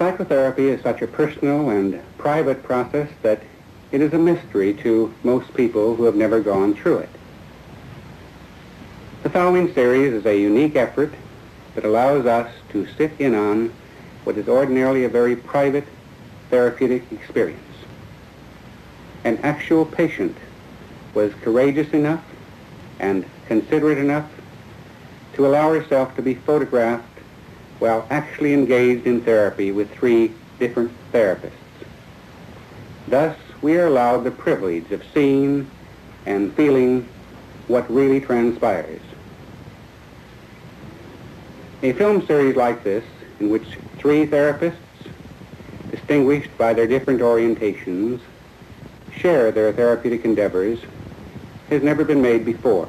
Psychotherapy is such a personal and private process that it is a mystery to most people who have never gone through it. The following series is a unique effort that allows us to sit in on what is ordinarily a very private therapeutic experience. An actual patient was courageous enough and considerate enough to allow herself to be photographed while actually engaged in therapy with 3 different therapists. Thus, we are allowed the privilege of seeing and feeling what really transpires. A film series like this, in which 3 therapists, distinguished by their different orientations, share their therapeutic endeavors, has never been made before.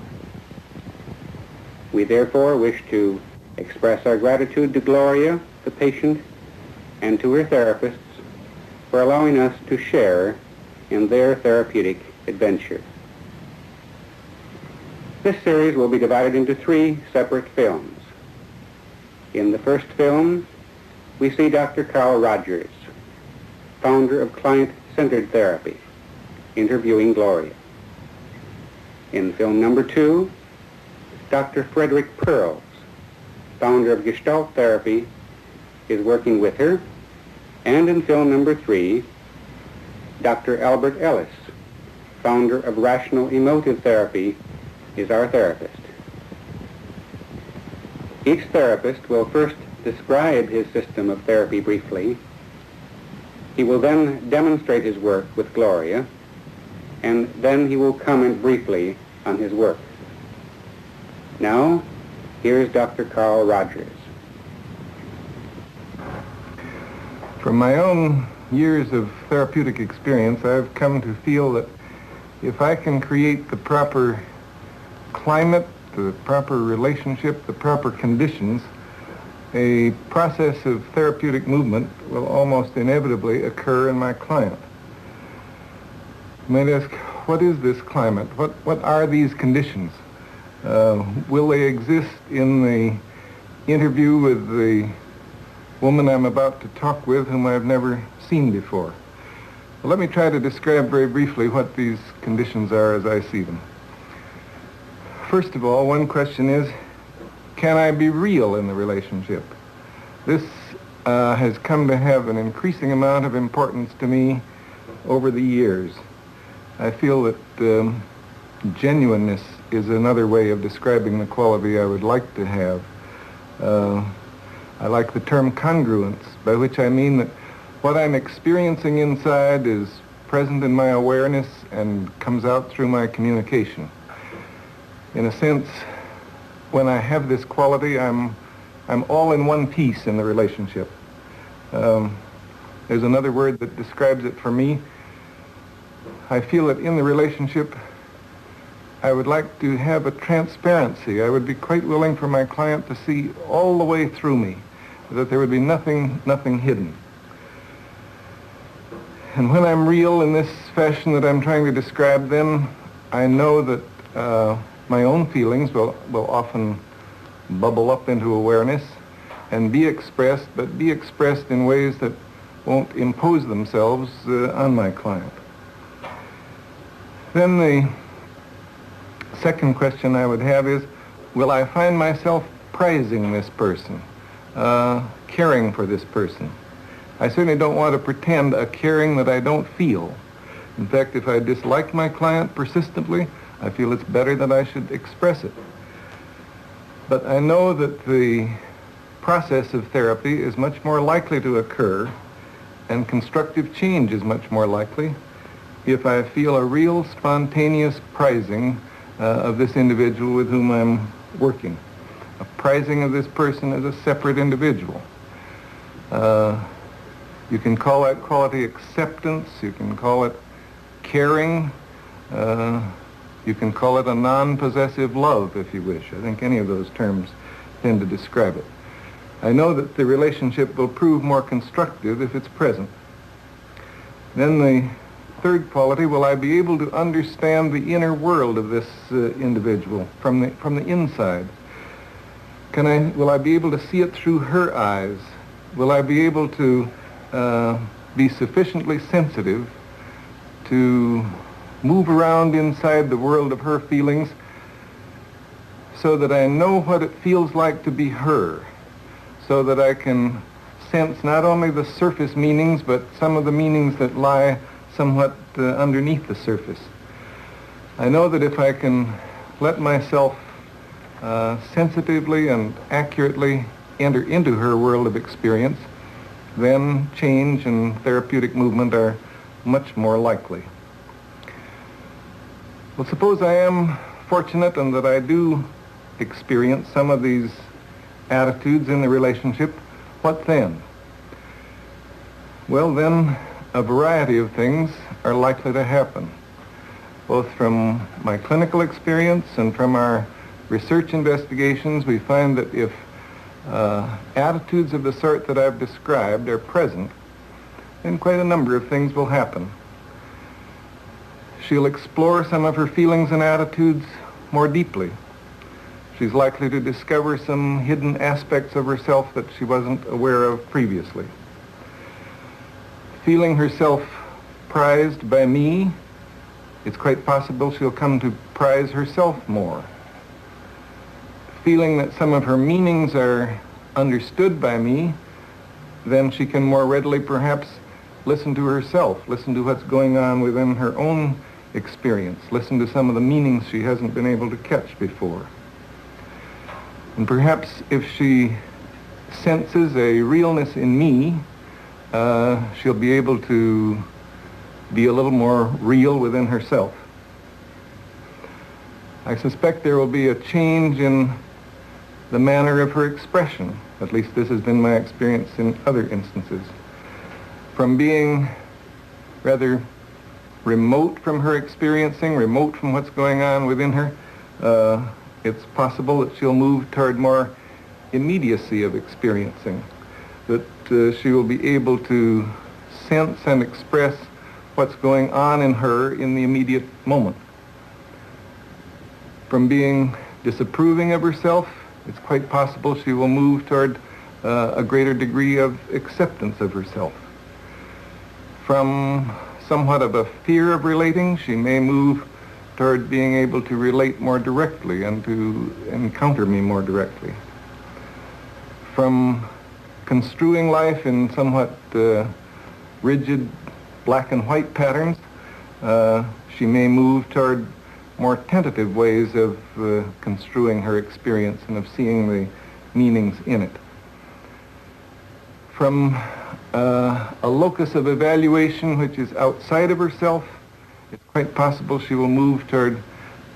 We therefore wish to express our gratitude to Gloria, the patient, and to her therapists for allowing us to share in their therapeutic adventure. This series will be divided into 3 separate films. In the first film, we see Dr. Carl Rogers, founder of client-centered therapy, interviewing Gloria. In film number 2, Dr. Frederick Pearls, founder of Gestalt therapy, is working with her. And in film number 3, Dr. Albert Ellis, founder of Rational Emotive Therapy, is our therapist. Each therapist will first describe his system of therapy briefly. He will then demonstrate his work with Gloria, and then he will comment briefly on his work. Now, here's Dr. Carl Rogers. From my own years of therapeutic experience, I've come to feel that if I can create the proper climate, the proper relationship, the proper conditions, a process of therapeutic movement will almost inevitably occur in my client. You might ask, what is this climate? What are these conditions? Will they exist in the interview with the woman I'm about to talk with, whom I've never seen before? Well, let me try to describe very briefly what these conditions are as I see them. First of all, one question is, can I be real in the relationship? This has come to have an increasing amount of importance to me over the years. I feel that genuineness is another way of describing the quality I would like to have. I like the term congruence, by which I mean that what I'm experiencing inside is present in my awareness and comes out through my communication. In a sense, when I have this quality, I'm all in one piece in the relationship. There's another word that describes it for me. I feel that in the relationship, I would like to have a transparency. I would be quite willing for my client to see all the way through me, that there would be nothing hidden. And when I'm real in this fashion that I'm trying to describe, then I know that my own feelings will often bubble up into awareness and be expressed, but be expressed in ways that won't impose themselves on my client. Then the second question I would have is, will I find myself prizing this person, caring for this person? I certainly don't want to pretend a caring that I don't feel. In fact, if I dislike my client persistently, I feel it's better that I should express it. But I know that the process of therapy is much more likely to occur, and constructive change is much more likely, if I feel a real spontaneous prizing of this individual with whom I'm working. A prizing of this person as a separate individual. You can call that quality acceptance, you can call it caring, you can call it a non-possessive love, if you wish. I think any of those terms tend to describe it. I know that the relationship will prove more constructive if it's present. Then the third quality, will I be able to understand the inner world of this individual from the inside? Will I be able to see it through her eyes? Will I be able to be sufficiently sensitive to move around inside the world of her feelings so that I know what it feels like to be her, so that I can sense not only the surface meanings, but some of the meanings that lie somewhat underneath the surface. I know that if I can let myself sensitively and accurately enter into her world of experience, then change and therapeutic movement are much more likely. Well, suppose I am fortunate and that I do experience some of these attitudes in the relationship. What then? Well, then a variety of things are likely to happen, both from my clinical experience and from our research investigations. We find that if attitudes of the sort that I've described are present, then quite a number of things will happen. She'll explore some of her feelings and attitudes more deeply. She's likely to discover some hidden aspects of herself that she wasn't aware of previously. Feeling herself prized by me, it's quite possible she'll come to prize herself more. Feeling that some of her meanings are understood by me, then she can more readily perhaps listen to herself, listen to what's going on within her own experience, listen to some of the meanings she hasn't been able to catch before. And perhaps if she senses a realness in me, she'll be able to be a little more real within herself. I suspect there will be a change in the manner of her expression. At least this has been my experience in other instances. From being rather remote from her experiencing, remote from what's going on within her, it's possible that she'll move toward more immediacy of experiencing, that she will be able to sense and express what's going on in her in the immediate moment. From being disapproving of herself, it's quite possible she will move toward a greater degree of acceptance of herself. From somewhat of a fear of relating, she may move toward being able to relate more directly and to encounter me more directly. From construing life in somewhat rigid black and white patterns, she may move toward more tentative ways of construing her experience and of seeing the meanings in it. From a locus of evaluation which is outside of herself, it's quite possible she will move toward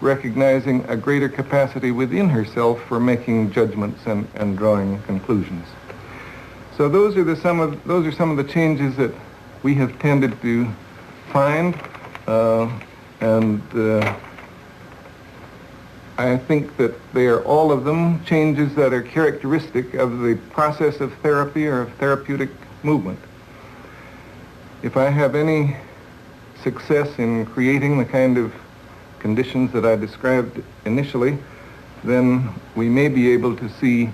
recognizing a greater capacity within herself for making judgments and drawing conclusions. So those are some of the changes that we have tended to find, and I think that they are all of them changes that are characteristic of the process of therapy or of therapeutic movement. If I have any success in creating the kind of conditions that I described initially, then we may be able to see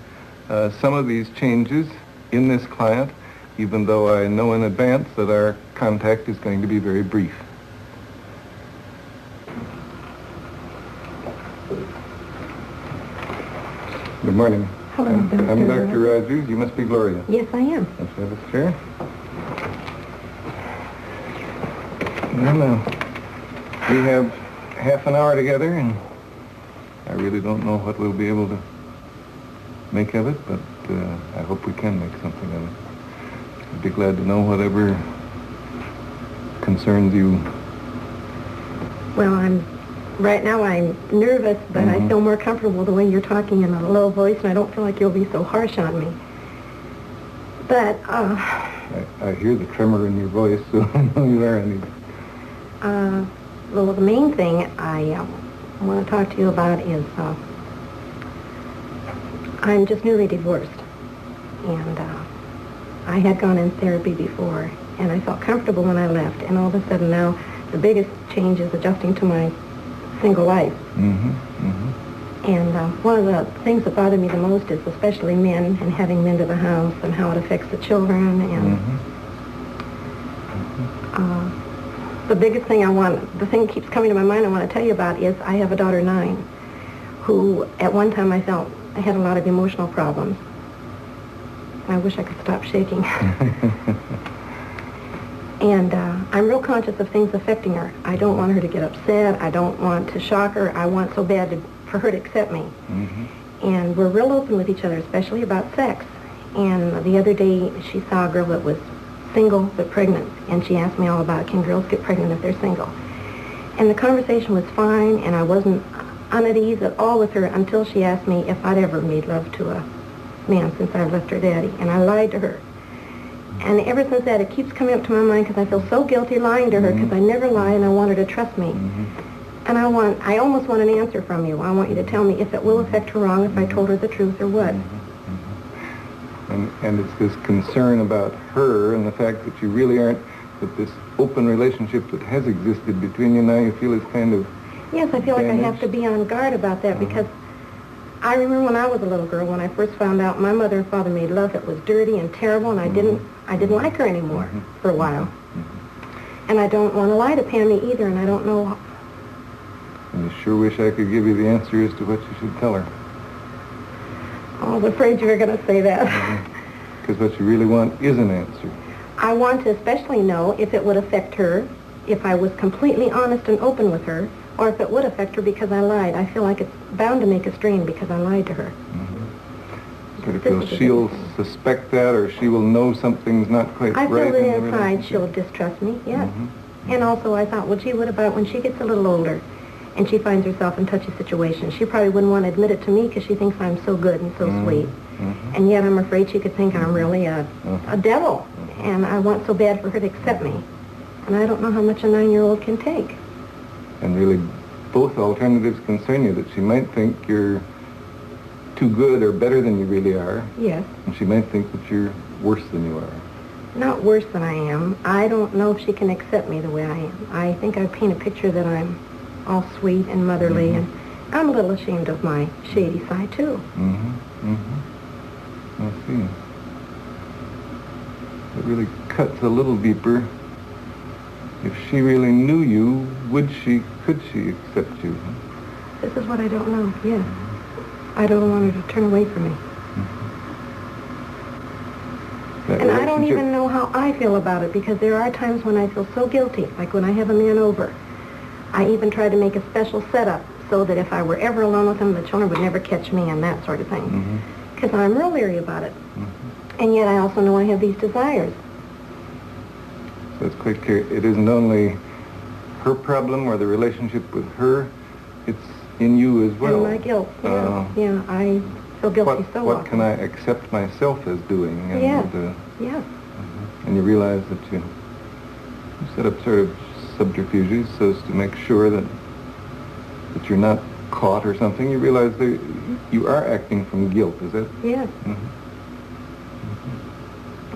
some of these changes in this client, even though I know in advance that our contact is going to be very brief. Good morning. Hello, I'm Dr. Dr. Rogers. You must be Gloria. Yes, I am. Let's have a chair. Well, we have half an hour together, and I really don't know what we'll be able to make of it, but I hope we can make something of it. I'd be glad to know whatever concerns you. Well, right now I'm nervous, but I feel more comfortable the way you're talking in a low voice, and I don't feel like you'll be so harsh on me. But, I hear the tremor in your voice, so I know you are any. Well, the main thing I want to talk to you about is I'm just newly divorced, and I had gone in therapy before, and I felt comfortable when I left, and all of a sudden now the biggest change is adjusting to my single life. And one of the things that bother me the most is especially men and having men to the house and how it affects the children. And The biggest thing the thing that keeps coming to my mind I want to tell you about is I have a daughter, 9, who at one time I felt I had a lot of emotional problems. I wish I could stop shaking. And I'm real conscious of things affecting her. I don't want her to get upset. I don't want to shock her. I want so bad for her to accept me. Mm-hmm. And we're real open with each other, especially about sex. And the other day she saw a girl that was single but pregnant, and she asked me all about, can girls get pregnant if they're single? And the conversation was fine, and I wasn't on at ease at all with her until she asked me if I'd ever made love to a man since I left her daddy, and I lied to her. And ever since that, it keeps coming up to my mind because I feel so guilty lying to her because I never lie, and I want her to trust me. And I almost want an answer from you. I want you to tell me if it will affect her wrong if I told her the truth or what. And it's this concern about her and the fact that you really aren't, that this open relationship that has existed between you now you feel is kind of Yes, I feel like I damaged. have to be on guard about that because I remember when I was a little girl, when I first found out my mother and father made love, it was dirty and terrible, and I didn't like her anymore for a while. And I don't want to lie to Pammy either, and I don't know. And I sure wish I could give you the answer as to what you should tell her. I was afraid you were going to say that. Because what you really want is an answer. I want to especially know if it would affect her, if I was completely honest and open with her, or if it would affect her because I lied. I feel like it's bound to make a strain because I lied to her. Sort of feel she'll suspect that, or she will know something's not quite I right feel in that the inside relationship. she'll distrust me, yes. And also I thought, well, gee, what about when she gets a little older and she finds herself in touchy situations? She probably wouldn't want to admit it to me because she thinks I'm so good and so sweet. And yet I'm afraid she could think I'm really a devil. And I want so bad for her to accept me. And I don't know how much a 9-year-old can take. And really, both alternatives concern you, that she might think you're too good or better than you really are. Yes. And she might think that you're worse than you are. Not worse than I am. I don't know if she can accept me the way I am. I think I paint a picture that I'm all sweet and motherly, and I'm a little ashamed of my shady side, too. I see. It really cuts a little deeper. If she really knew you, could she accept you? This is what I don't know, yes. I don't want her to turn away from me. And I don't even know how I feel about it, because there are times when I feel so guilty, like when I have a man over. I even try to make a special setup so that if I were ever alone with him, the children would never catch me and that sort of thing. Because I'm real leery about it. And yet I also know I have these desires. So it's quite clear. It isn't only her problem or the relationship with her, it's in you as well. And my guilt, yeah, I feel guilty so What often. can I accept myself as doing? And, Yes. and you realize that you set up sort of subterfuges so as to make sure that you're not caught or something. You realize that you are acting from guilt, is that? Yes.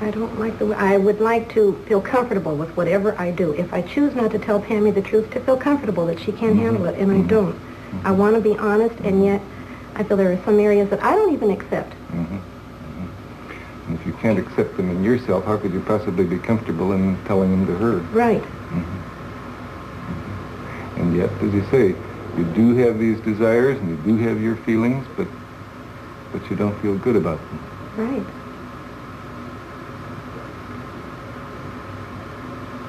I don't like the way, I would like to feel comfortable with whatever I do. If I choose not to tell Pammy the truth, to feel comfortable that she can't handle it, and I don't. I want to be honest, and yet I feel there are some areas that I don't even accept. And if you can't accept them in yourself, how could you possibly be comfortable in telling them to her? Right. And yet, as you say, you do have these desires and you do have your feelings, but you don't feel good about them. Right.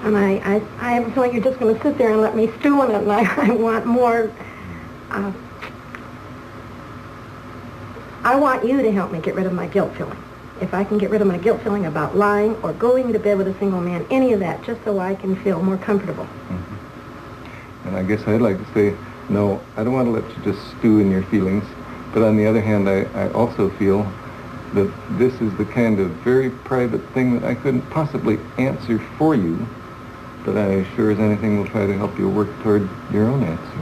And I have a feeling you're just going to sit there and let me stew in it, and I want more. I want you to help me get rid of my guilt feeling. If I can get rid of my guilt feeling about lying or going to bed with a single man, any of that, just so I can feel more comfortable. And I guess I'd like to say, no, I don't want to let you just stew in your feelings. But on the other hand, I also feel that this is the kind of very private thing that I couldn't possibly answer for you. But I sure as anything will try to help you work toward your own answer.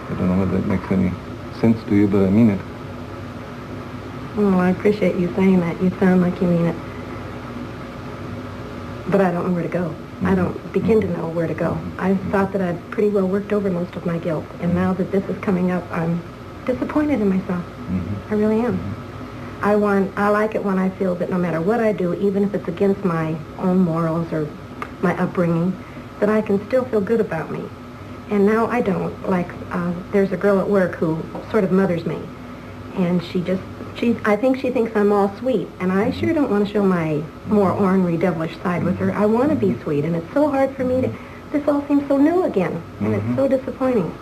I don't know whether that makes any sense to you, but I mean it. Well, I appreciate you saying that. You sound like you mean it. But I don't know where to go. I don't begin to know where to go. I thought that I'd pretty well worked over most of my guilt. And now that this is coming up, I'm disappointed in myself. I really am. I like it when I feel that no matter what I do, even if it's against my own morals or my upbringing, that I can still feel good about me. And now I don't. Like, there's a girl at work who sort of mothers me. And I think she thinks I'm all sweet. And I sure don't want to show my more ornery, devilish side with her. I want to be sweet. And it's so hard for me to, this all seems so new again. And it's so disappointing.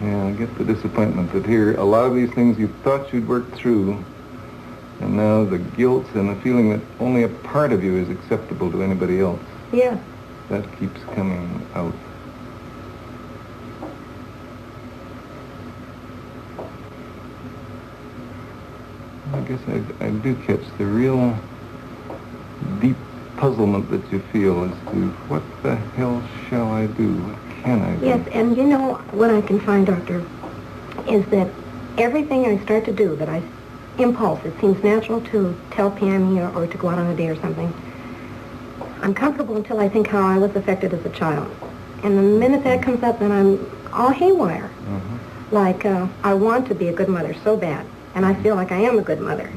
Yeah, I get the disappointment that here, a lot of these things you thought you'd worked through, and now the guilt and the feeling that only a part of you is acceptable to anybody else. Yeah. That keeps coming out. I guess I do catch the real deep puzzlement that you feel as to what the hell shall I do? What can I do? Yes, and you know what I can find, Doctor, is that everything I start to do that impulse, it seems natural to tell Pammy or to go out on a day or something. I'm comfortable until I think how I was affected as a child. And the minute that comes up, then I'm all haywire. Like, I want to be a good mother so bad, and I feel like I am a good mother.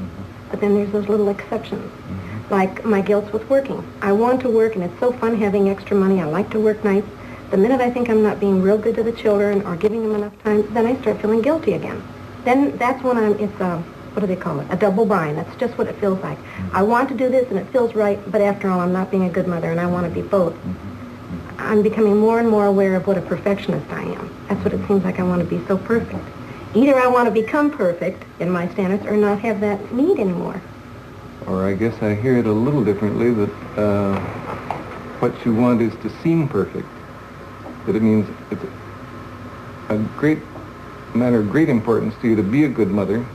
But then there's those little exceptions. Like my guilt with working. I want to work, and it's so fun having extra money. I like to work nights. The minute I think I'm not being real good to the children or giving them enough time, then I start feeling guilty again. Then that's when it's what do they call it? A double bind. That's just what it feels like. I want to do this, and it feels right, but after all, I'm not being a good mother, and I want to be both. I'm becoming more and more aware of what a perfectionist I am. That's what it seems like. I want to be so perfect. Either I want to become perfect in my standards or not have that need anymore. Or I guess I hear it a little differently, that what you want is to seem perfect. That it means it's a matter of great importance to you to be a good mother,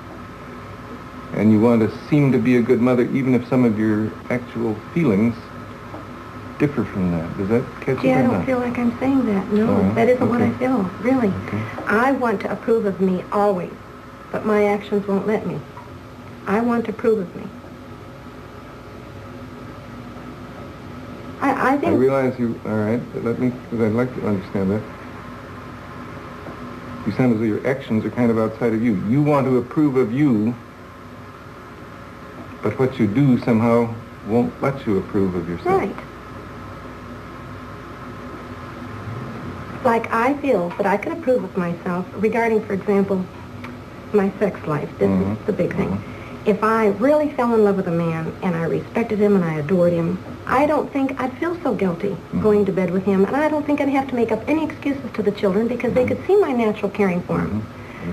and you want to seem to be a good mother even if some of your actual feelings differ from that. Does that catch you? Yeah, I don't feel like I'm saying that. No, that isn't what I feel, really. I want to approve of me always, but my actions won't let me. I want to approve of me. I think... I realize you... All right, let me... Because I'd like to understand that. You sound as though your actions are kind of outside of you. You want to approve of you, but what you do somehow won't let you approve of yourself. Right. Like, I feel that I could approve of myself regarding, for example, my sex life. This is the big thing. If I really fell in love with a man and I respected him and I adored him, I don't think I'd feel so guilty going to bed with him, and I don't think I'd have to make up any excuses to the children because they could see my natural caring for him.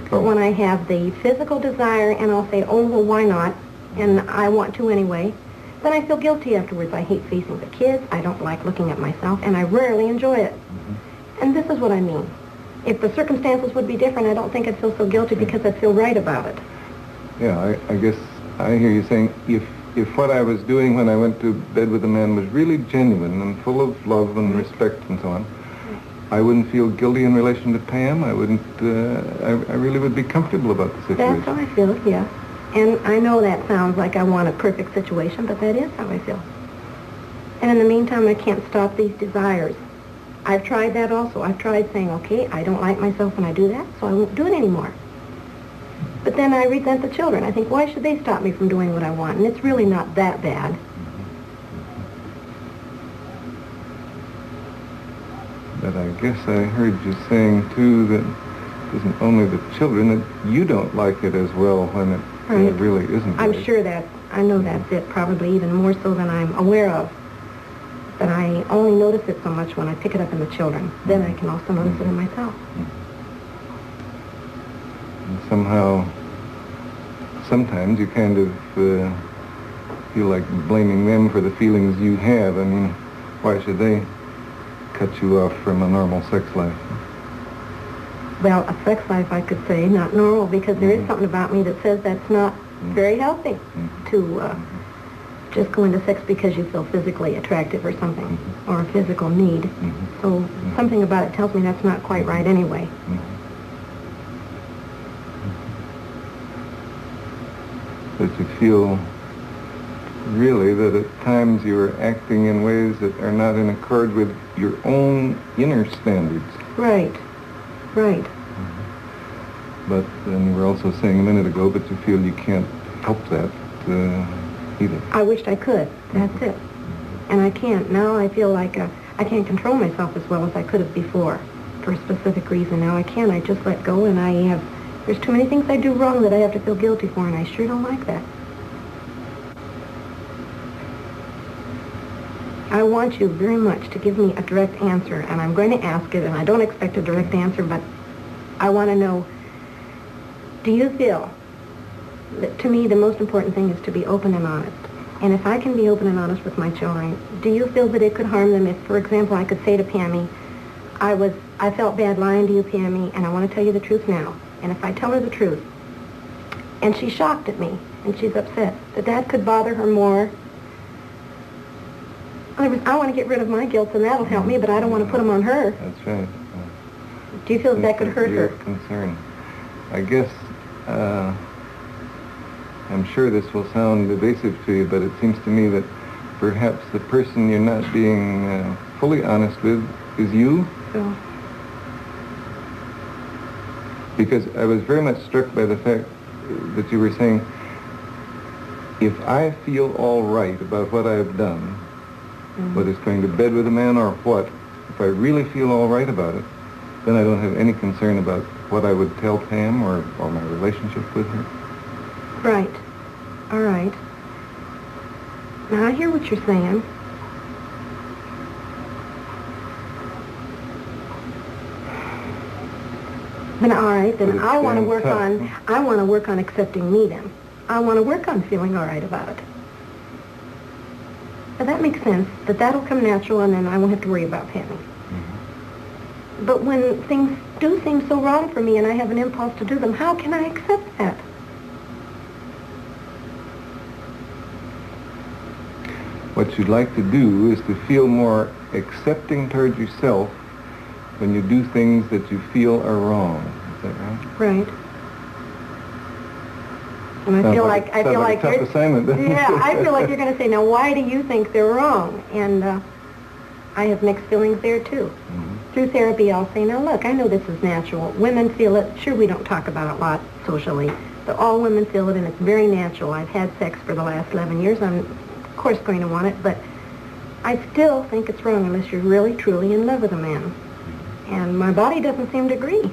But when I have the physical desire and I'll say, oh, well, why not, and I want to anyway, then I feel guilty afterwards. I hate facing the kids, I don't like looking at myself, and I rarely enjoy it. And this is what I mean. If the circumstances would be different, I don't think I'd feel so guilty because I'd feel right about it. Yeah, I guess I hear you saying if what I was doing when I went to bed with a man was really genuine and full of love and respect and so on, I wouldn't feel guilty in relation to Pam. I wouldn't, I really would be comfortable about the situation. That's how I feel, yes. And I know that sounds like I want a perfect situation, but that is how I feel. And in the meantime, I can't stop these desires. I've tried that also. I've tried saying, okay, I don't like myself when I do that, so I won't do it anymore. But then I resent the children. I think, why should they stop me from doing what I want? And it's really not that bad. But I guess I heard you saying, too, that it isn't only the children, that you don't like it as well when it really isn't. I'm sure that, I know that's it, probably even more so than I'm aware of. But I only notice it so much when I pick it up in the children. Then I can also notice it in myself. And somehow, sometimes you kind of feel like blaming them for the feelings you have. I mean, why should they cut you off from a normal sex life? Well, a sex life, I could say, not normal, because there is something about me that says that's not very healthy to just go into sex because you feel physically attractive or something, or a physical need. So something about it tells me that's not quite right anyway. That you feel really that at times you are acting in ways that are not in accord with your own inner standards. Right, right. But then you were also saying a minute ago, but you feel you can't help that either. I wished I could. That's it. And I can't. Now I feel like I can't control myself as well as I could have before for a specific reason. Now I can't. I just let go, and there's too many things I do wrong that I have to feel guilty for, and I sure don't like that. I want you very much to give me a direct answer, and I'm going to ask it, and I don't expect a direct answer, but I want to know, do you feel that, to me, the most important thing is to be open and honest? And if I can be open and honest with my children, do you feel that it could harm them if, for example, I could say to Pammy, I felt bad lying to you, Pammy, and I want to tell you the truth now. And if I tell her the truth, and she's shocked at me, and she's upset, that could bother her more. I want to get rid of my guilt, and that'll help me, but I don't want to put them on her. That's right. Do you feel that could hurt her? Concern. I guess, I'm sure this will sound evasive to you, but it seems to me that perhaps the person you're not being fully honest with is you. So. Because I was very much struck by the fact that you were saying, if I feel all right about what I've done, whether it's going to bed with a man or what, if I really feel all right about it, then I don't have any concern about what I would tell Pam or my relationship with her. Right. All right. Now, I hear what you're saying. Then, all right, then I want to work on accepting me then. I want to work on feeling all right about it. Now, that makes sense, that'll come natural, and then I won't have to worry about Pammy. Mm-hmm. But when things do seem so wrong for me and I have an impulse to do them, how can I accept that? What you'd like to do is to feel more accepting towards yourself when you do things that you feel are wrong. Is that right? Right. And I feel like a tough assignment. Yeah, I feel like you're going to say, now why do you think they're wrong? And I have mixed feelings there too. Mm-hmm. Through therapy, I'll say, now look, I know this is natural. Women feel it. Sure, we don't talk about it a lot socially, but all women feel it, and it's very natural. I've had sex for the last 11 years. I'm, of course, going to want it, but I still think it's wrong unless you're really, truly in love with a man. And my body doesn't seem to agree.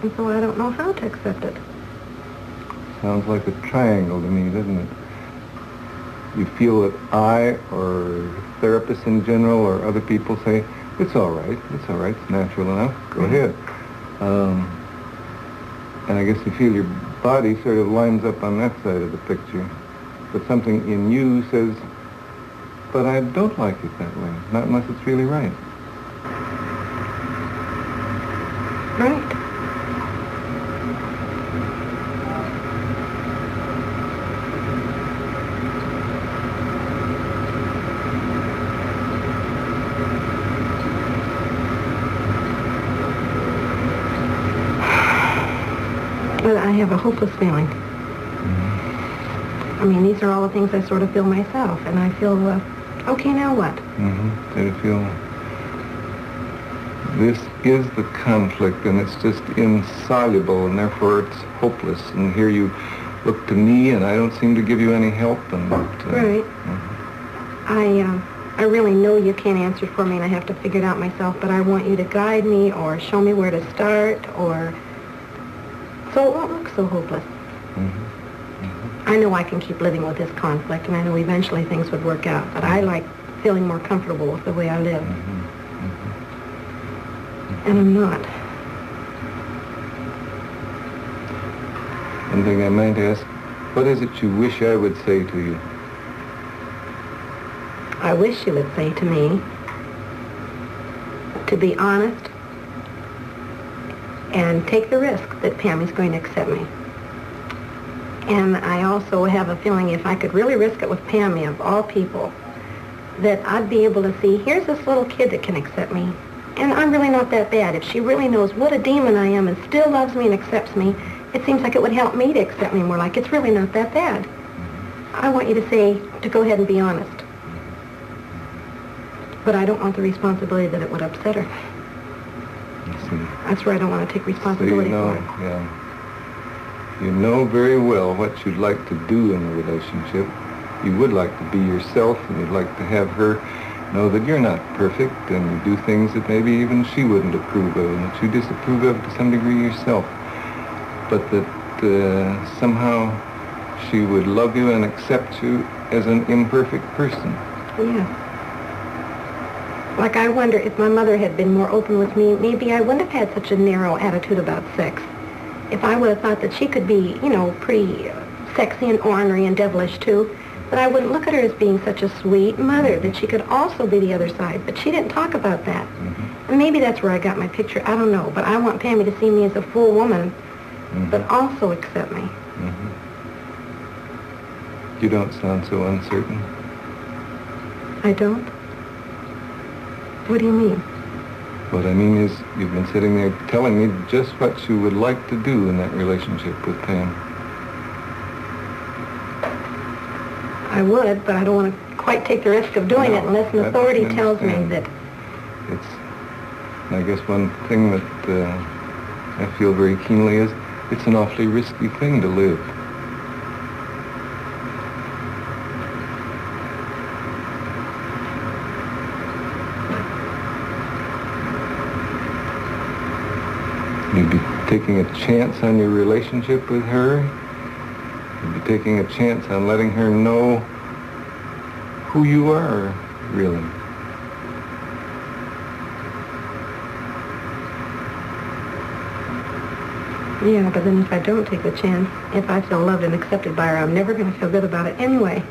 And so I don't know how to accept it. Sounds like a triangle to me, doesn't it? You feel that I, or therapists in general, or other people say, it's all right, it's natural enough, go ahead. And I guess you feel your body sort of lines up on that side of the picture. But something in you says, but I don't like it that way, not unless it's really right. Right. But I have a hopeless feeling. I mean, these are all the things I sort of feel myself, and I feel, okay, now what? Mm-hmm. So you feel this is the conflict, and it's just insoluble, and therefore it's hopeless. And here you look to me, and I don't seem to give you any help. And right. I really know you can't answer for me, and I have to figure it out myself. But I want you to guide me, or show me where to start, or so it won't look so hopeless. Mm-hmm. Mm-hmm. I know I can keep living with this conflict, and I know eventually things would work out. But I like feeling more comfortable with the way I live. Mm-hmm. And I'm not. One thing I might ask, what is it you wish I would say to you? I wish you would say to me to be honest and take the risk that Pammy's going to accept me. And I also have a feeling if I could really risk it with Pammy, of all people, that I'd be able to see, here's this little kid that can accept me. And I'm really not that bad. If she really knows what a demon I am and still loves me and accepts me, it seems like it would help me to accept me more, like it's really not that bad. I want you to say, to go ahead and be honest. But I don't want the responsibility that it would upset her. I see. That's where I don't want to take responsibility so you know, for it. Yeah. You know very well what you'd like to do in the relationship. You would like to be yourself, and you'd like to have her know that you're not perfect, and you do things that maybe even she wouldn't approve of, and that you disapprove of to some degree yourself. But that somehow she would love you and accept you as an imperfect person. Yeah. Like, I wonder if my mother had been more open with me, maybe I wouldn't have had such a narrow attitude about sex. If I would have thought that she could be, you know, pretty sexy and ornery and devilish too, but I wouldn't look at her as being such a sweet mother, that she could also be the other side. But she didn't talk about that. And maybe that's where I got my picture. I don't know. But I want Pammy to see me as a full woman, but also accept me. You don't sound so uncertain. I don't? What do you mean? What I mean is, you've been sitting there telling me just what you would like to do in that relationship with Pam. I would, but I don't want to quite take the risk of doing it unless an authority tells me that... I guess one thing that I feel very keenly is, it's an awfully risky thing to live. You'd be taking a chance on your relationship with her. You'd be taking a chance on letting her know who you are, really. Yeah, but then if I don't take the chance, if I feel loved and accepted by her, I'm never going to feel good about it anyway.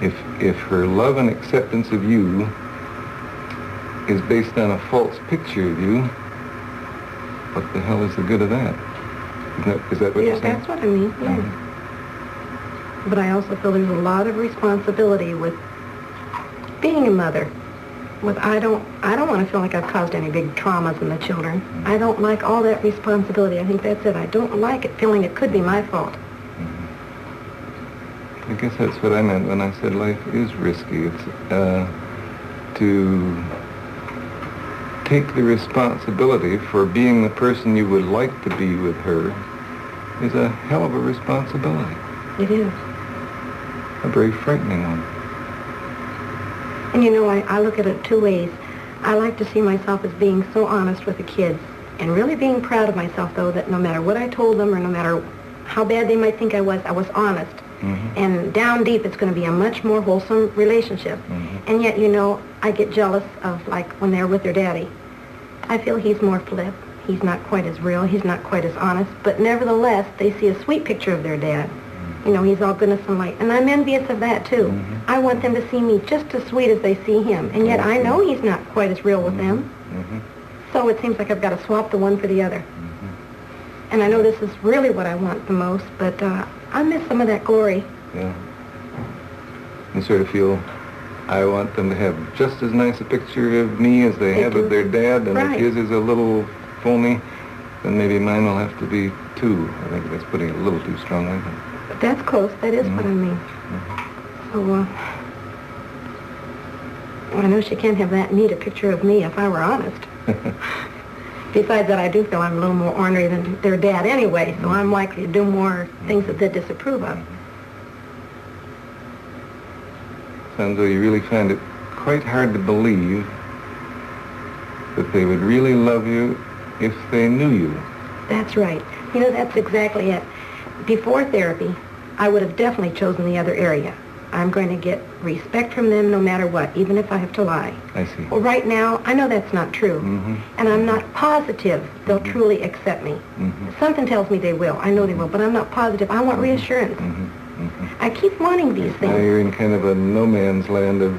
If her love and acceptance of you is based on a false picture of you, what the hell is the good of that? Is that what you're saying? Yeah, that's what I mean, yeah. But I also feel there's a lot of responsibility with being a mother. I don't want to feel like I've caused any big traumas in the children. I don't like all that responsibility. I think that's it. I don't like it, feeling it could be my fault. I guess that's what I meant when I said life is risky. It's to take the responsibility for being the person you would like to be with her is a hell of a responsibility. It is. A very frightening one. And you know, I look at it two ways. I like to see myself as being so honest with the kids, and really being proud of myself, though, that no matter what I told them or no matter how bad they might think I was honest. And down deep, it's going to be a much more wholesome relationship. And yet, you know, I get jealous of, like, when they're with their daddy. I feel he's more flip. He's not quite as real. He's not quite as honest. But nevertheless, they see a sweet picture of their dad. You know, he's all goodness and light. And I'm envious of that, too. I want them to see me just as sweet as they see him. And yet I know he's not quite as real with them. So it seems like I've got to swap the one for the other. And I know this is really what I want the most, but I miss some of that glory. Yeah. You sort of feel, I want them to have just as nice a picture of me as they have of their dad, and if his is a little phony, then maybe mine will have to be too. I think that's putting it a little too strongly. But that's close. That is what I mean. So, I know she can't have that neat a picture of me if I were honest. Besides that, I do feel I'm a little more ornery than their dad anyway, so I'm likely to do more things that they disapprove of. Sounds though you really find it quite hard to believe that they would really love you if they knew you. That's right. You know, that's exactly it. Before therapy, I would have definitely chosen the other area. I'm going to get respect from them no matter what, even if I have to lie. I see. Well, right now, I know that's not true. And I'm not positive they'll truly accept me. Something tells me they will. I know they will, but I'm not positive. I want reassurance. I keep wanting these things. Now you're in kind of a no man's land of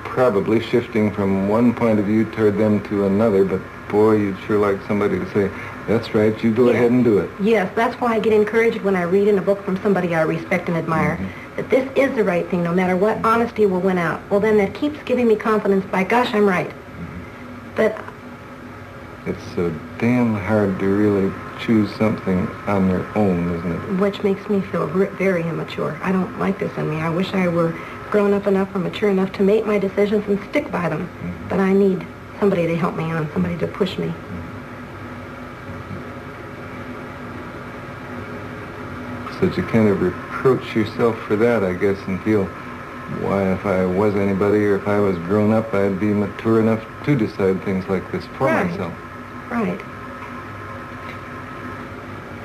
probably shifting from one point of view toward them to another, but boy, you'd sure like somebody to say, that's right, you go ahead and do it. Yes, that's why I get encouraged when I read in a book from somebody I respect and admire, that this is the right thing, no matter what, honesty will win out. Well, then that keeps giving me confidence, by gosh, I'm right. But it's so damn hard to really choose something on your own, isn't it? Which makes me feel very immature. I don't like this in me. I wish I were grown up enough or mature enough to make my decisions and stick by them. But I need somebody to help me on, somebody to push me. So that you kind of reproach yourself for that, I guess, and feel, why, if I was anybody or if I was grown up, I'd be mature enough to decide things like this for myself. Right.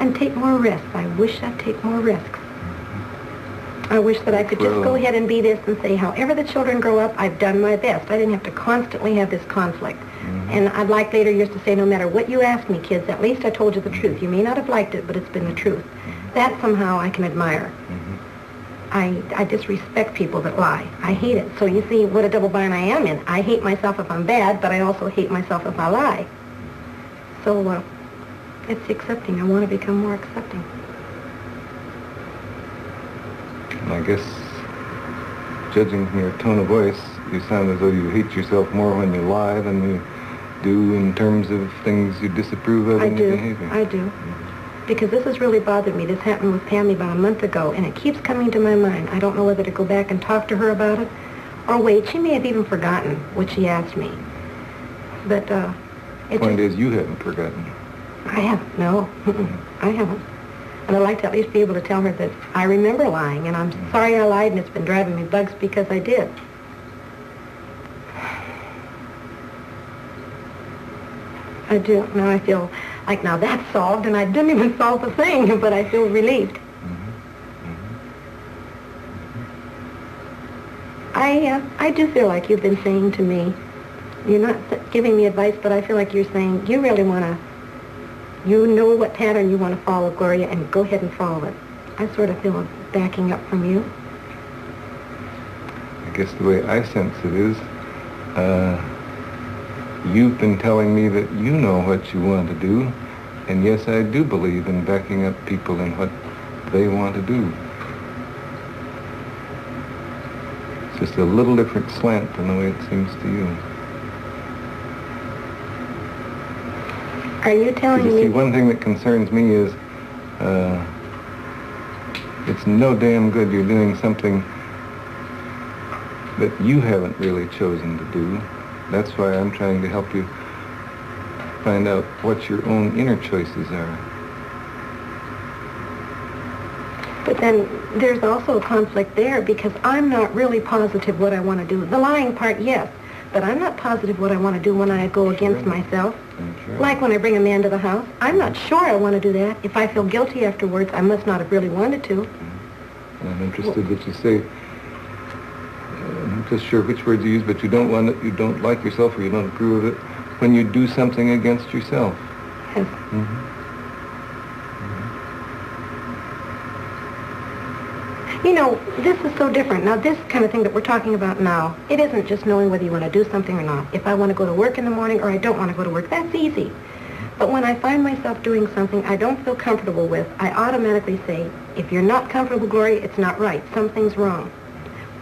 And take more risks. I wish I'd take more risks. I wish that I could just go ahead and be this and say, however the children grow up, I've done my best. I didn't have to constantly have this conflict. And I'd like later years to say, no matter what you asked me, kids, at least I told you the truth. You may not have liked it, but it's been the truth. That somehow I can admire. I disrespect people that lie. I hate it. So you see what a double bind I am in. I hate myself if I'm bad, but I also hate myself if I lie. So it's accepting. I want to become more accepting. And I guess, judging from your tone of voice, you sound as though you hate yourself more when you lie than you do in terms of things you disapprove of in your behavior. I do. Because this has really bothered me. This happened with Pammy about a month ago, and it keeps coming to my mind. I don't know whether to go back and talk to her about it, or wait. She may have even forgotten what she asked me. But the point is, you haven't forgotten. I haven't, no. I haven't. And I'd like to at least be able to tell her that I remember lying, and I'm sorry I lied, and it's been driving me bugs because I did. I do. Now I feel like now that's solved, and I didn't even solve the thing, but I feel relieved. I do feel like you've been saying to me, you're not giving me advice, but I feel like you're saying you really want to, you know what pattern you want to follow, Gloria, and go ahead and follow it. I sort of feel a backing up from you. I guess the way I sense it is, you've been telling me that you know what you want to do, and yes, I do believe in backing up people in what they want to do. It's just a little different slant than the way it seems to you. Are you telling me? See, one thing that concerns me is it's no damn good you're doing something that you haven't really chosen to do. That's why I'm trying to help you find out what your own inner choices are. But then there's also a conflict there because I'm not really positive what I want to do. The lying part, yes, but I'm not positive what I want to do when I go against myself. Sure. Like when I bring a man to the house. I'm not sure I want to do that. If I feel guilty afterwards, I must not have really wanted to. And I'm interested that you say, I'm not just sure which words you use, but you don't want it, you don't like yourself or you don't approve of it when you do something against yourself. Yes. You know, this is so different. Now, this kind of thing that we're talking about now, it isn't just knowing whether you want to do something or not. If I want to go to work in the morning or I don't want to go to work, that's easy. But when I find myself doing something I don't feel comfortable with, I automatically say, if you're not comfortable, Gloria, it's not right. Something's wrong.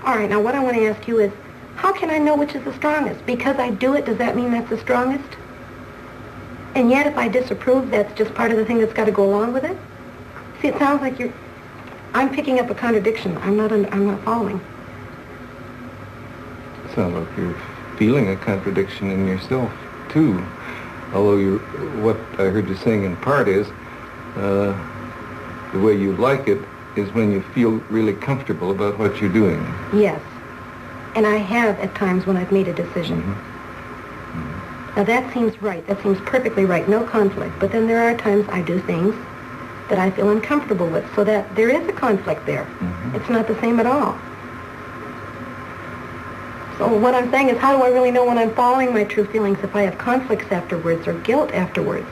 All right, now what I want to ask you is, how can I know which is the strongest? Because I do it, does that mean that's the strongest? And yet, if I disapprove, that's just part of the thing that's got to go along with it? See, it sounds like I'm picking up a contradiction. I'm not following. It sounds like you're feeling a contradiction in yourself, too. Although what I heard you saying in part is, the way you like it is when you feel really comfortable about what you're doing. Yes. And I have at times when I've made a decision. Now that seems right. That seems perfectly right. No conflict. But then there are times I do things that I feel uncomfortable with, so that there is a conflict there. It's not the same at all. So what I'm saying is, how do I really know when I'm following my true feelings if I have conflicts afterwards or guilt afterwards?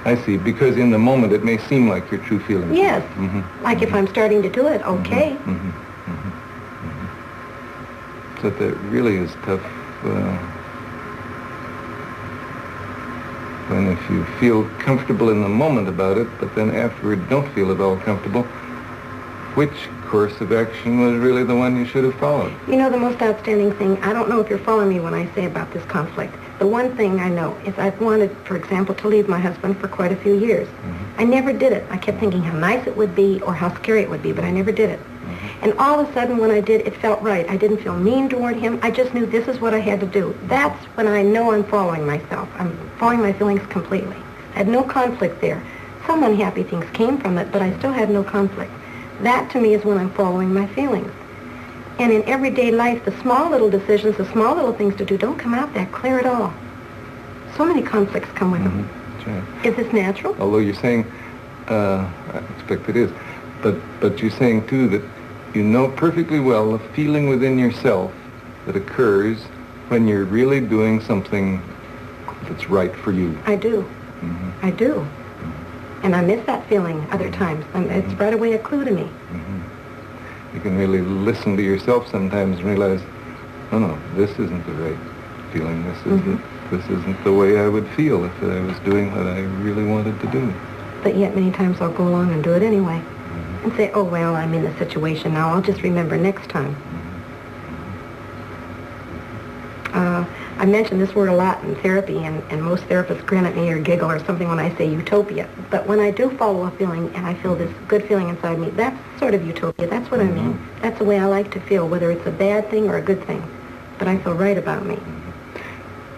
I see, because in the moment it may seem like your true feelings. Yes. Like if I'm starting to do it, okay. So that really is tough. When if you feel comfortable in the moment about it, but then afterward don't feel at all comfortable, which course of action was really the one you should have followed? You know, the most outstanding thing, I don't know if you're following me when I say about this conflict. The one thing I know is I've wanted, for example, to leave my husband for quite a few years. I never did it. I kept thinking how nice it would be or how scary it would be, but I never did it. And all of a sudden when I did, it felt right. I didn't feel mean toward him. I just knew this is what I had to do. That's when I know I'm following myself. I'm following my feelings completely. I had no conflict there. some unhappy things came from it, but I still had no conflict. That to me is when I'm following my feelings. And in everyday life, the small little decisions, the small little things to do don't come out that clear at all. So many conflicts come with them. That's right. Is this natural? Although you're saying, I expect it is, but you're saying too that you know perfectly well the feeling within yourself that occurs when you're really doing something that's right for you. I do. I do. And I miss that feeling other times. And it's right away a clue to me. You can really listen to yourself sometimes and realize, oh no, this isn't the right feeling. This isn't the way I would feel if I was doing what I really wanted to do. But yet many times I'll go along and do it anyway. And say, oh, well, I'm in the situation now. I'll just remember next time. I mention this word a lot in therapy, and most therapists grin at me or giggle or something when I say utopia. But when I do follow a feeling and I feel this good feeling inside me, that's sort of utopia. That's what I mean. That's the way I like to feel, whether it's a bad thing or a good thing. But I feel right about me.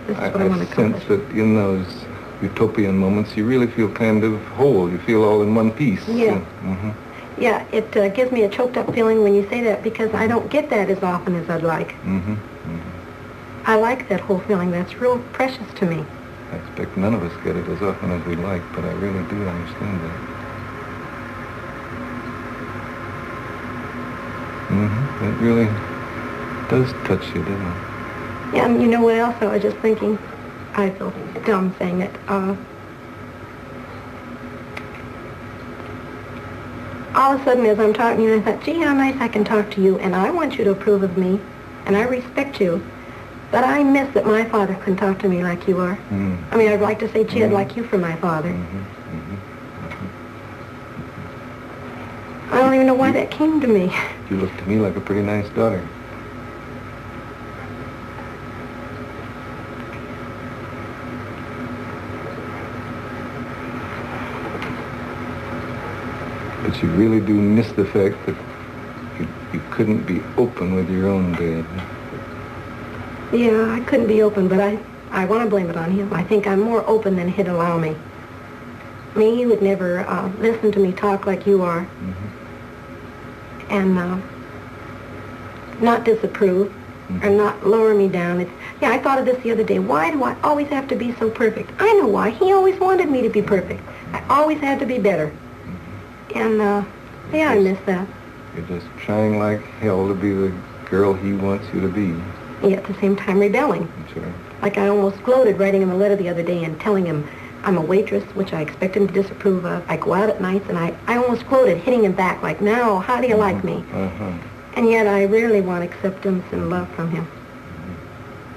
This is what I want to accomplish. I sense that in those utopian moments, you really feel kind of whole. You feel all in one piece. Yeah. Yeah, it gives me a choked up feeling when you say that, because I don't get that as often as I'd like. I like that whole feeling. That's real precious to me. I expect none of us get it as often as we like, but I really do understand that. It really does touch you, doesn't it? Yeah, and you know what else I was just thinking? I feel dumb saying it. All of a sudden, as I'm talking to you, I thought, gee, how nice I can talk to you, and I want you to approve of me, and I respect you. But I miss that my father can talk to me like you are. I mean, I'd like to say, gee, I'd like you for my father. I don't even know why that came to me. You look to me like a pretty nice daughter. But you really do miss the fact that you couldn't be open with your own dad. Yeah, I couldn't be open, but I want to blame it on him. I think I'm more open than he'd allow me. I mean, he would never listen to me talk like you are. And not disapprove or not lower me down. Yeah, I thought of this the other day. Why do I always have to be so perfect? I know why. He always wanted me to be perfect. I always had to be better. And, yeah, I miss that. You're just trying like hell to be the girl he wants you to be. Yeah, at the same time rebelling. Sure. Like I almost gloated writing him a letter the other day and telling him I'm a waitress, which I expect him to disapprove of. I go out at nights, and I almost gloated, hitting him back like, now, how do you like me? And yet I rarely want acceptance and love from him.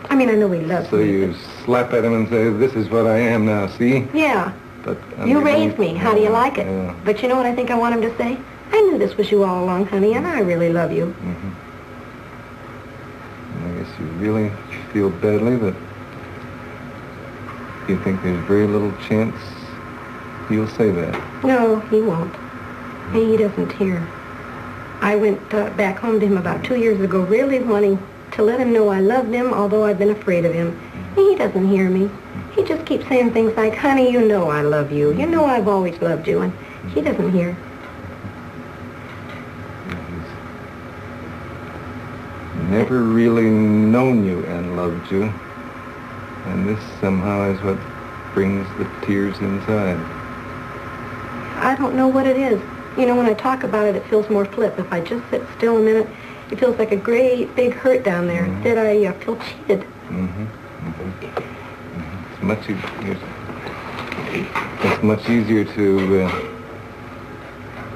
I mean, I know he loves me. So you slap at him and say, this is what I am now, see? Yeah. But you raised me. How do you like it? Yeah. But you know what I think I want him to say? I knew this was you all along, honey, and I really love you. I guess you really feel badly that you think there's very little chance he'll say that. No, he won't. He doesn't hear. I went back home to him about 2 years ago, really wanting to let him know I loved him, although I've been afraid of him. He doesn't hear me. He just keeps saying things like, honey, you know I love you. You know I've always loved you. And he doesn't hear. Never really known you and loved you, and this somehow is what brings the tears inside. I don't know what it is. You know, when I talk about it, it feels more flip. If I just sit still a minute, it feels like a great big hurt down there. Instead, I feel cheated. It's much easier to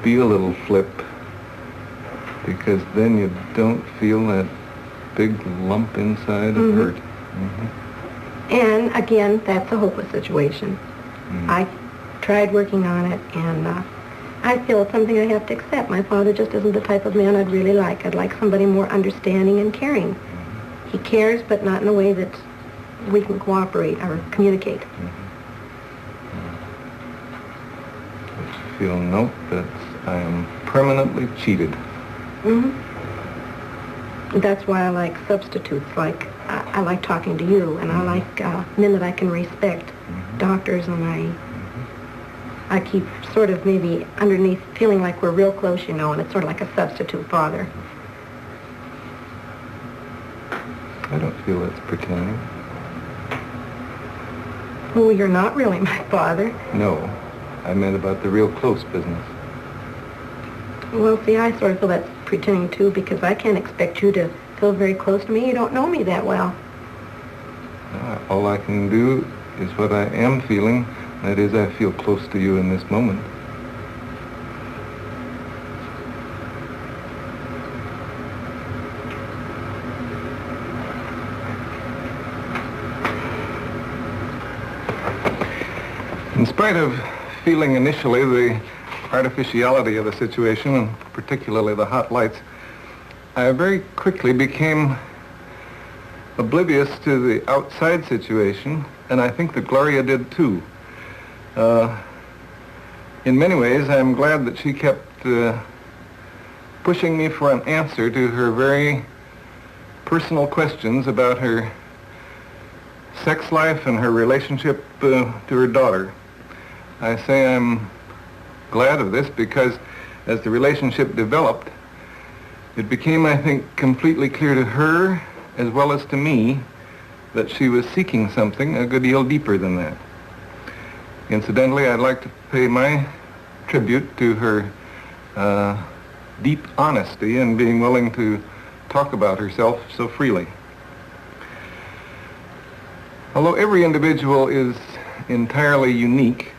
be a little flip, because then you don't feel that big lump inside of hurt. And again, that's a hopeless situation. I tried working on it, and I feel it's something I have to accept. My father just isn't the type of man I'd really like. I'd like somebody more understanding and caring. He cares, but not in a way that we can cooperate or communicate. But you feel, nope, I am permanently cheated. That's why I like substitutes. Like I like talking to you, and I like men that I can respect, doctors, and I keep sort of maybe underneath feeling like we're real close, you know, and it's sort of like a substitute father. I don't feel that's pretending. Oh, you're not really my father. No, I meant about the real close business. Well, see, I sort of feel that's pretending too, because I can't expect you to feel very close to me. You don't know me that well. All I can do is what I am feeling. That is, I feel close to you in this moment. In spite of feeling initially the artificiality of the situation, and particularly the hot lights, I very quickly became oblivious to the outside situation, and I think that Gloria did too. In many ways, I'm glad that she kept pushing me for an answer to her very personal questions about her sex life and her relationship to her daughter. I say I'm glad of this because as the relationship developed, it became, I think, completely clear to her as well as to me that she was seeking something a good deal deeper than that. Incidentally, I'd like to pay my tribute to her deep honesty in being willing to talk about herself so freely. Although every individual is entirely unique,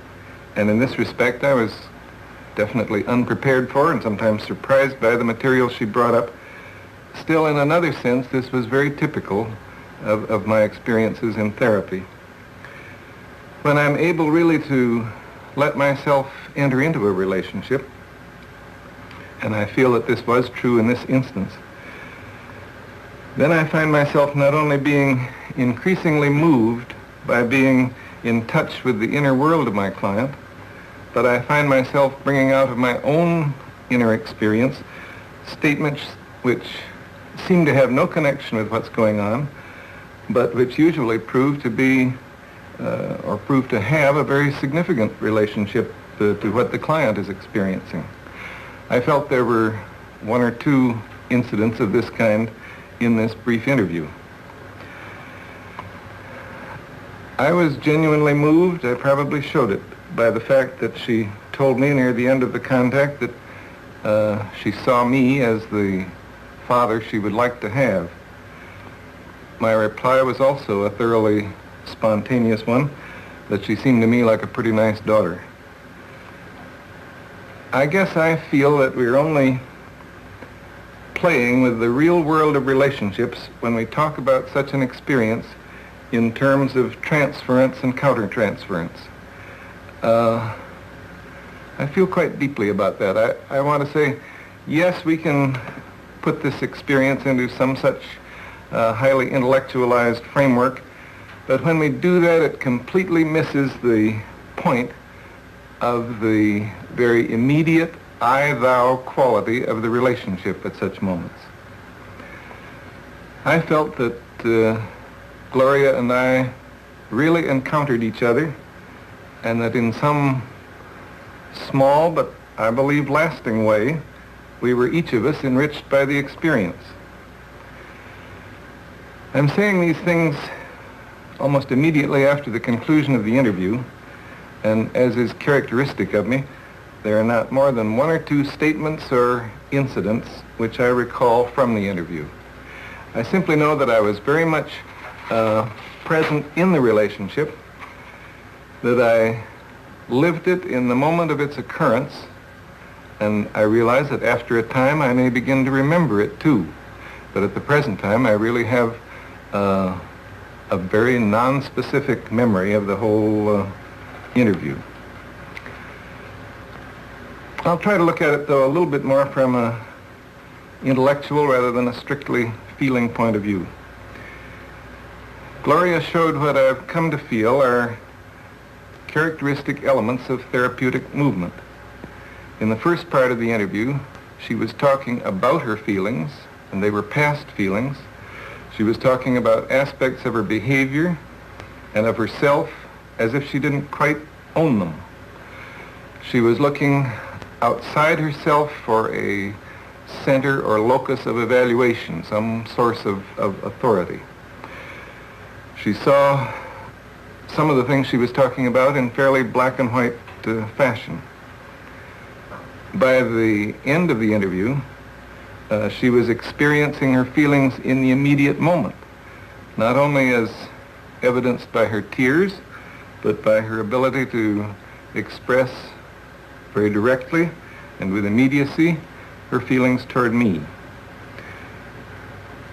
and in this respect I was definitely unprepared for and sometimes surprised by the material she brought up, still in another sense this was very typical of my experiences in therapy. When I'm able really to let myself enter into a relationship, and I feel that this was true in this instance, then I find myself not only being increasingly moved by being in touch with the inner world of my client, but I find myself bringing out of my own inner experience statements which seem to have no connection with what's going on, but which usually prove to be or prove to have a very significant relationship to what the client is experiencing. I felt there were one or two incidents of this kind in this brief interview. I was genuinely moved, I probably showed it, by the fact that she told me near the end of the contact that she saw me as the father she would like to have. My reply was also a thoroughly spontaneous one, that she seemed to me like a pretty nice daughter. I guess I feel that we're only playing with the real world of relationships when we talk about such an experience in terms of transference and countertransference. I feel quite deeply about that. I want to say, yes, we can put this experience into some such highly intellectualized framework, but when we do that, it completely misses the point of the very immediate I-thou quality of the relationship at such moments. I felt that Gloria and I really encountered each other, and that in some small but I believe lasting way, we were each of us enriched by the experience. I'm saying these things almost immediately after the conclusion of the interview, and as is characteristic of me, there are not more than one or two statements or incidents which I recall from the interview. I simply know that I was very much present in the relationship, that I lived it in the moment of its occurrence, and I realize that after a time I may begin to remember it too. But at the present time I really have a very non-specific memory of the whole interview. I'll try to look at it, though, a little bit more from an intellectual rather than a strictly feeling point of view. Gloria showed what I've come to feel are characteristic elements of therapeutic movement. In the first part of the interview, she was talking about her feelings, and they were past feelings. She was talking about aspects of her behavior and of herself as if she didn't quite own them. She was looking outside herself for a center or locus of evaluation, some source of authority. She saw some of the things she was talking about in fairly black and white fashion. By the end of the interview, she was experiencing her feelings in the immediate moment, not only as evidenced by her tears, but by her ability to express very directly and with immediacy her feelings toward me.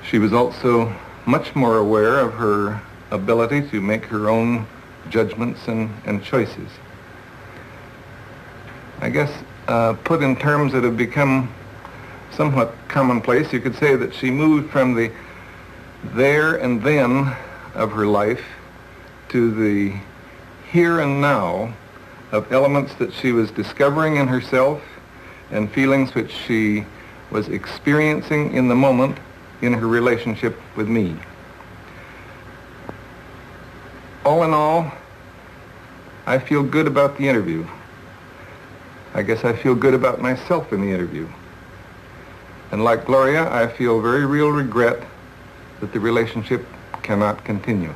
She was also much more aware of her ability to make her own judgments and choices. I guess put in terms that have become somewhat commonplace, you could say that she moved from the there and then of her life to the here and now of elements that she was discovering in herself and feelings which she was experiencing in the moment in her relationship with me. All in all, I feel good about the interview. I guess I feel good about myself in the interview. And like Gloria, I feel very real regret that the relationship cannot continue.